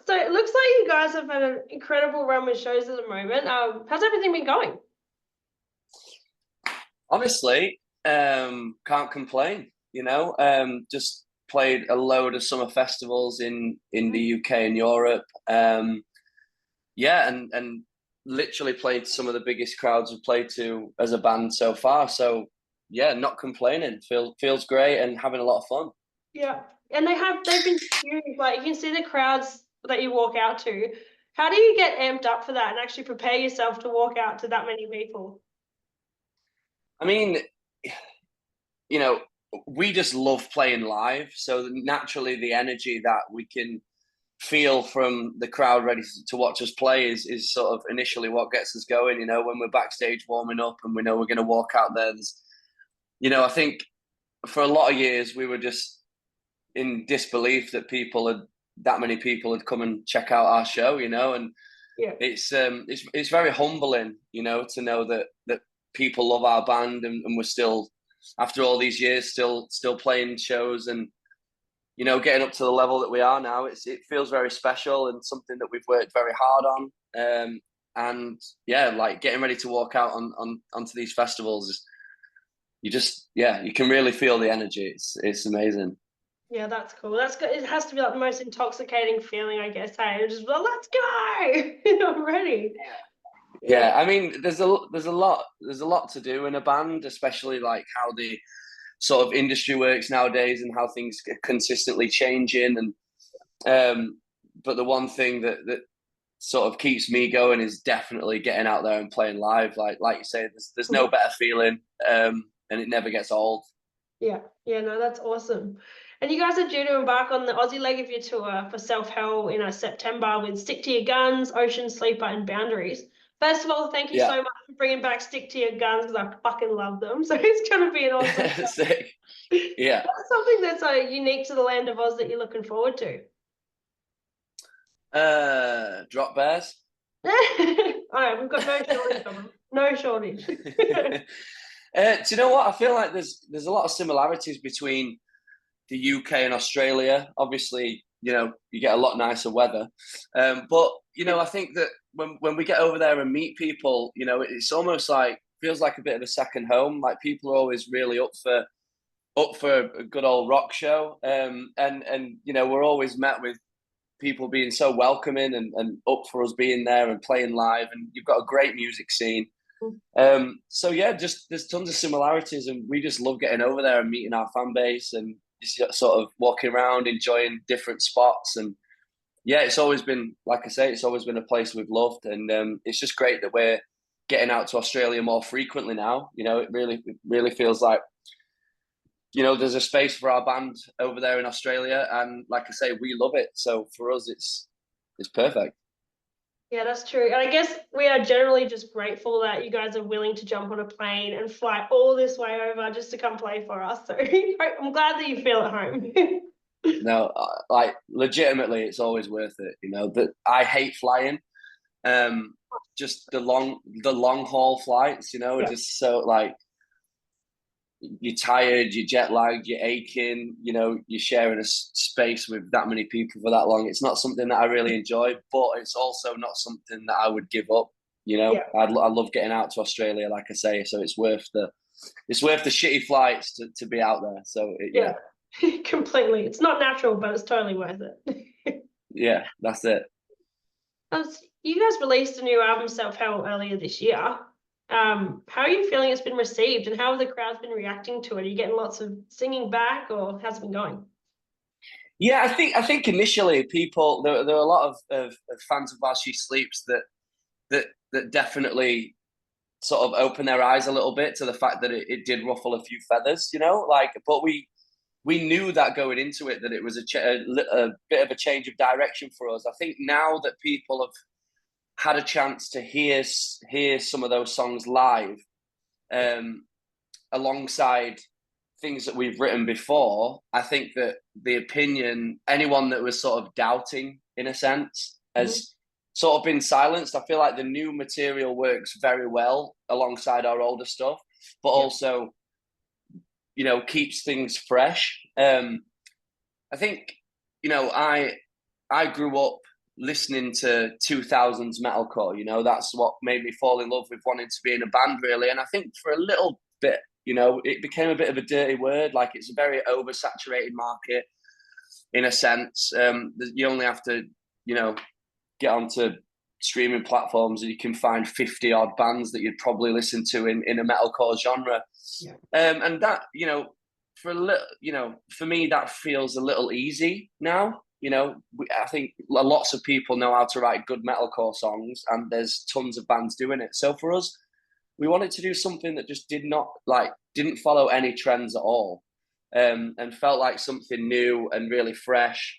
So it looks like you guys have had an incredible run with shows at the moment. How's everything been going? Honestly, can't complain. Just played a load of summer festivals in the UK and Europe. Yeah, and literally played some of the biggest crowds we've played to as a band so far. So yeah, not complaining. Feels great and having a lot of fun. Yeah, and they've been huge. Like you can see the crowds that you walk out to. How do you get amped up for that and actually prepare yourself to walk out to that many people? I mean, you know, we just love playing live. So naturally, the energy that we can feel from the crowd ready to watch us play is sort of initially what gets us going. When we're backstage warming up and we know we're going to walk out there. I think for a lot of years we were just in disbelief that that many people had come and check out our show. And Yeah. it's very humbling, to know that people love our band and we're still, after all these years, still playing shows and getting up to the level that we are now. It feels very special and something that we've worked very hard on. And yeah, like getting ready to walk out onto these festivals is you can really feel the energy. It's amazing. Yeah, that's cool. That's good. It has to be like the most intoxicating feeling, I guess. Hey, it's just well, let's go. I'm ready. Yeah. Yeah, I mean, there's a lot to do in a band, especially like how the sort of industry works nowadays and how things are consistently changing. But the one thing that sort of keeps me going is definitely getting out there and playing live. Like you say, there's no better feeling, and it never gets old. Yeah, yeah, no, that's awesome. And you guys are due to embark on the Aussie leg of your tour for Self-Hell in September with Stick to Your Guns, Ocean Sleeper, and Boundaries. First of all, thank you Yeah, so much for bringing back Stick to Your Guns because I fucking love them. So it's going to be an awesome show. sick. Yeah. That's something that's unique to the land of Oz that you're looking forward to. Drop bears. All right, we've got no shortage of them. No shortage. Do you know what? I feel like there's a lot of similarities between the UK and Australia. Obviously, you get a lot nicer weather. But I think that when we get over there and meet people, it's almost like feels like a bit of a second home. Like people are always really up for a good old rock show. And we're always met with people being so welcoming and up for us being there and playing live. And you've got a great music scene. So yeah, just there's tons of similarities, and we just love getting over there and meeting our fan base and just sort of walking around, enjoying different spots. And yeah, it's always been, like I say, it's always been a place we've loved, and it's just great that we're getting out to Australia more frequently now. It really feels like there's a space for our band over there in Australia, and like I say, we love it. So for us, it's perfect. Yeah, that's true. And I guess we are generally just grateful that you guys are willing to jump on a plane and fly all this way over just to come play for us. So I'm glad that you feel at home. No, like legitimately, it's always worth it. That I hate flying. Just the long haul flights. Are Yeah. just so like you're tired, you're jet lagged, you're aching. You're sharing a space with that many people for that long. It's not something that I really enjoy, but it's also not something that I would give up. Yeah. I love getting out to Australia, like I say. So it's worth the shitty flights to be out there. So yeah, Yeah. Completely. It's not natural, but it's totally worth it. yeah, that's it. You guys released a new album, Self-Hell, earlier this year. How are you feeling it's been received and how have the crowds been reacting to it? Are you getting lots of singing back or how's it been going? Yeah, I think initially people there are a lot of fans of While She Sleeps that definitely sort of opened their eyes a little bit to the fact that it did ruffle a few feathers, but we knew that going into it that it was a bit of a change of direction for us. I think now that people have had a chance to hear some of those songs live, um, alongside things that we've written before, I think that anyone that was sort of doubting in a sense, Mhm. has sort of been silenced. I feel like the new material works very well alongside our older stuff, but Yeah. also, keeps things fresh. I think, I grew up listening to 2000s metalcore. You know, that's what made me fall in love with wanting to be in a band, really. And I think for a little bit, you know, it became a bit of a dirty word. Like, it's a very oversaturated market in a sense. You only have to, you know, get onto streaming platforms and you can find 50 odd bands that you'd probably listen to in a metalcore genre. Yeah. And that, you know, for a little, you know, for me, that feels a little easy now. You know, I think lots of people know how to write good metalcore songs, and there's tons of bands doing it. So for us, we wanted to do something that just didn't follow any trends at all, and felt like something new and really fresh.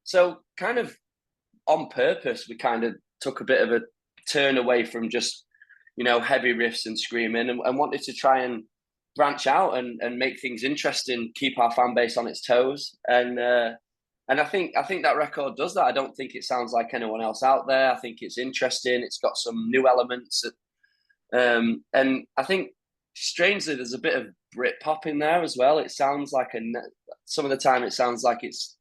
So kind of on purpose, we kind of took a bit of a turn away from just, you know, heavy riffs and screaming, and wanted to try and branch out and make things interesting, keep our fan base on its toes. And I think that record does that. I don't think it sounds like anyone else out there. I think it's interesting. It's got some new elements. And I think, strangely, there's a bit of Britpop in there as well. It sounds like some of the time it sounds like it's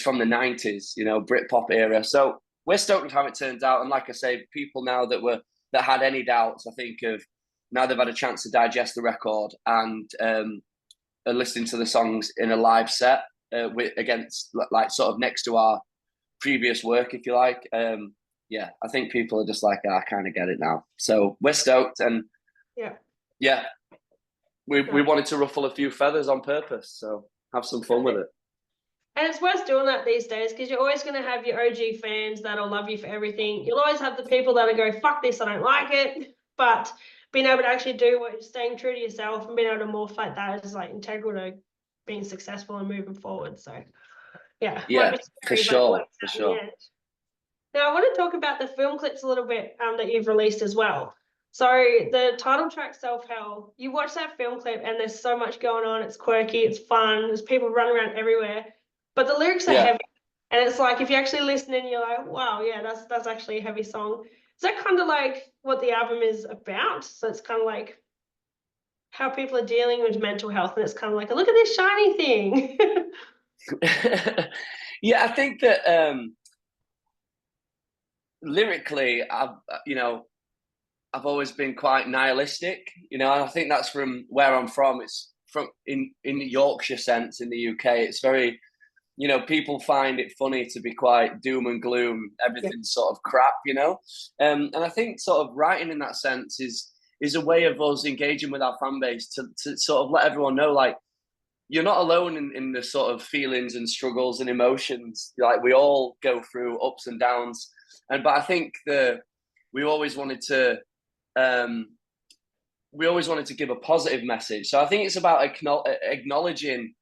from the 90s, you know, Britpop era. So we're stoked with how it turns out. And like I say, people now that had any doubts, I think now they've had a chance to digest the record and are listening to the songs in a live set against, like, sort of next to our previous work, if you like. Yeah, I think people are just like, I kind of get it now. So we're stoked, and yeah, we wanted to ruffle a few feathers on purpose. So have some fun with it. And it's worth doing that these days, because you're always going to have your OG fans that'll love you for everything. You'll always have the people that'll go, fuck this, I don't like it. But being able to actually do what, staying true to yourself and being able to morph like that is like integral to being successful and moving forward. So yeah, for sure. Now I want to talk about the film clips a little bit that you've released as well. So the title track, Self Hell, you watch that film clip and there's so much going on. It's quirky, it's fun, there's people running around everywhere, but the lyrics are heavy. And it's like, if you actually listen in, you're like, wow, yeah, that's actually a heavy song. Is that kind of like what the album is about? So it's kind of like how people are dealing with mental health, and it's kind of like, look at this shiny thing. Yeah, I think that lyrically, I've always been quite nihilistic, you know, and I think that's from where I'm from. It's from in the Yorkshire sense in the UK. It's very, you know, people find it funny to be quite doom and gloom. Everything's sort of crap, you know. And I think sort of writing in that sense is a way of us engaging with our fan base to sort of let everyone know, like, you're not alone in the sort of feelings and struggles and emotions. Like, we all go through ups and downs. But I think we always wanted to give a positive message. So I think it's about acknowledging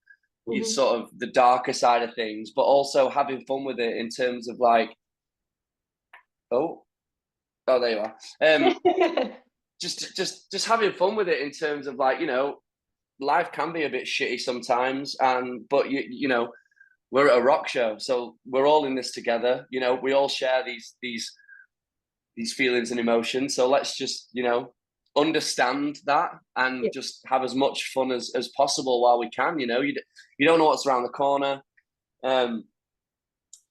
sort of the darker side of things, but also having fun with it in terms of like, there you are. Just having fun with it in terms of, like, you know, life can be a bit shitty sometimes, but you know, we're at a rock show, so we're all in this together. You know, we all share these feelings and emotions. So let's just, you know, understand that and just have as much fun as possible while we can. You know, you don't know what's around the corner. You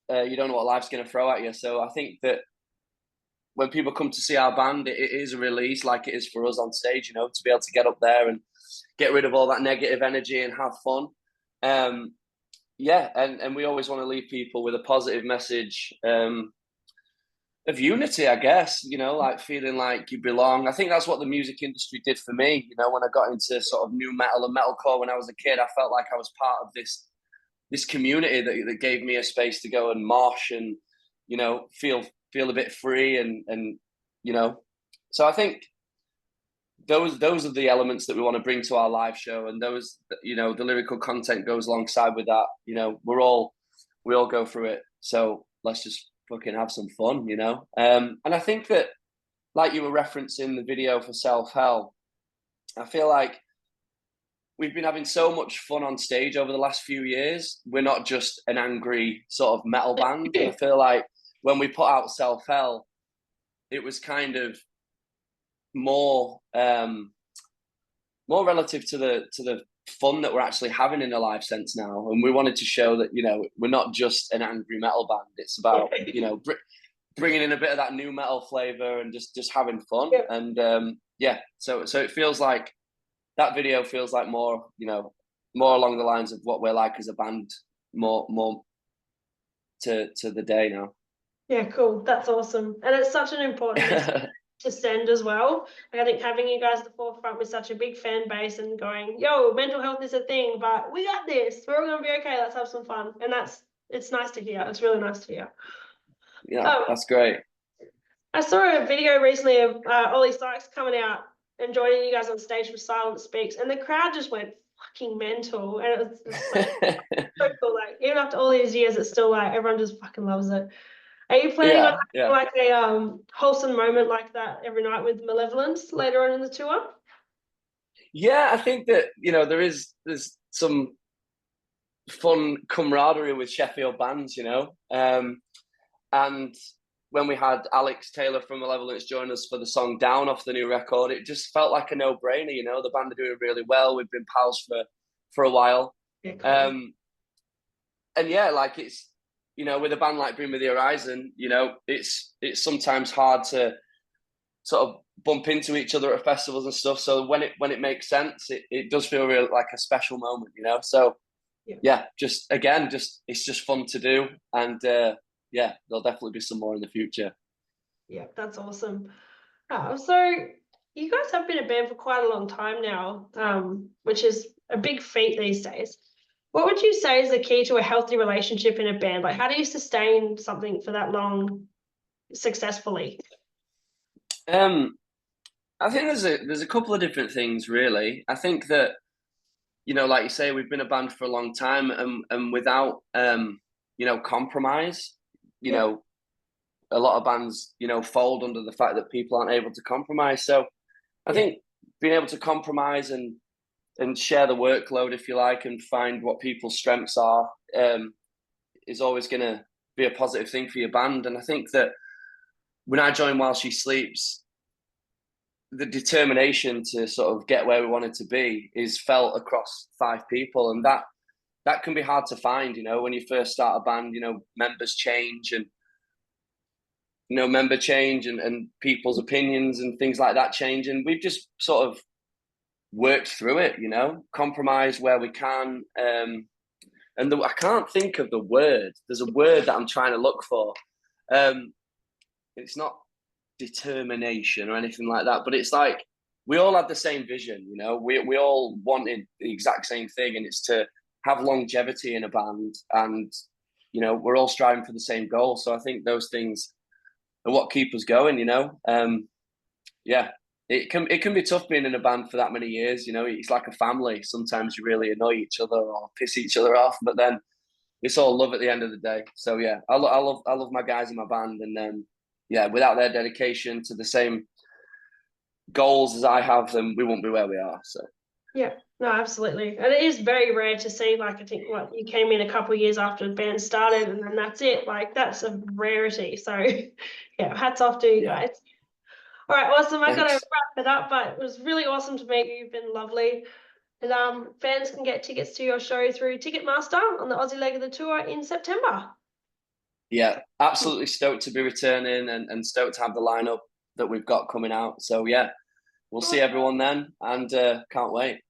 don't know what life's going to throw at you. So I think that when people come to see our band, it is a release, like it is for us on stage, you know, to be able to get up there and get rid of all that negative energy and have fun. And we always want to leave people with a positive message of unity, I guess, you know, like feeling like you belong. I think that's what the music industry did for me. You know, when I got into sort of new metal and metalcore when I was a kid, I felt like I was part of this community that gave me a space to go and mosh and, you know, feel a bit free and you know. So I think those are the elements that we want to bring to our live show, and those, you know, the lyrical content goes alongside with that. You know, we all go through it, so let's just fucking have some fun, you know. And I think that, like you were referencing the video for Self Hell, I feel like we've been having so much fun on stage over the last few years. We're not just an angry sort of metal band. And I feel like when we put out Self Hell, it was kind of more more relative to the fun that we're actually having in a live sense now. And we wanted to show that, we're not just an angry metal band. It's about, bringing in a bit of that new metal flavor and just having fun. Yeah. And so it feels like that video feels like more, more along the lines of what we're like as a band, more to the day now. Yeah, cool. That's awesome. And it's such an important message to send as well. Like, I think having you guys at the forefront with such a big fan base and going, yo, mental health is a thing, but we got this. We're all gonna be okay. Let's have some fun. And it's nice to hear. It's really nice to hear. Yeah, that's great. I saw a video recently of Ollie Sykes coming out and joining you guys on stage with Silent Speaks, and the crowd just went fucking mental. And it was just like so cool. Like, even after all these years, it's still like everyone just fucking loves it. Are you planning on having like a wholesome moment like that every night with Malevolence later on in the tour? Yeah, I think that there's some fun camaraderie with Sheffield bands, and when we had Alex Taylor from Malevolence join us for the song Down off the new record, it just felt like a no-brainer. The band are doing really well. We've been pals for a while. Yeah, cool. And yeah, like it's, with a band like Bring Me the Horizon, it's sometimes hard to sort of bump into each other at festivals and stuff. So when it makes sense, it does feel really like a special moment, So it's just fun to do. And there'll definitely be some more in the future. Yeah, that's awesome. So you guys have been a band for quite a long time now, which is a big feat these days. What would you say is the key to a healthy relationship in a band? Like, how do you sustain something for that long successfully? I think there's a couple of different things, really. I think that, like you say, we've been a band for a long time, and without compromise, a lot of bands, fold under the fact that people aren't able to compromise. So I think being able to compromise and share the workload, if you like, and find what people's strengths are, is always going to be a positive thing for your band. And I think that when I joined While She Sleeps, the determination to sort of get where we wanted to be is felt across 5 people. And that can be hard to find, when you first start a band, members change and, member change and people's opinions and things like that change. And we've just sort of worked through it, compromise where we can. And I can't think of the word. There's a word that I'm trying to look for. It's not determination or anything like that, but it's like we all had the same vision. We all wanted the exact same thing, and it's to have longevity in a band, and we're all striving for the same goal. So I think those things are what keep us going. It can be tough being in a band for that many years. It's like a family. Sometimes you really annoy each other or piss each other off, but then it's all love at the end of the day. So yeah, I love my guys in my band, and without their dedication to the same goals as I have, then we won't be where we are. So yeah, no, absolutely. And it is very rare to see, like, I think you came in a couple of years after the band started and then that's it. Like, that's a rarity. So yeah, hats off to you guys. All right, awesome. I got to wrap it up, but it was really awesome to meet you. You've been lovely. And fans can get tickets to your show through Ticketmaster on the Aussie leg of the tour in September. Yeah, absolutely stoked to be returning and stoked to have the lineup that we've got coming out. So yeah, we'll see everyone then, and can't wait.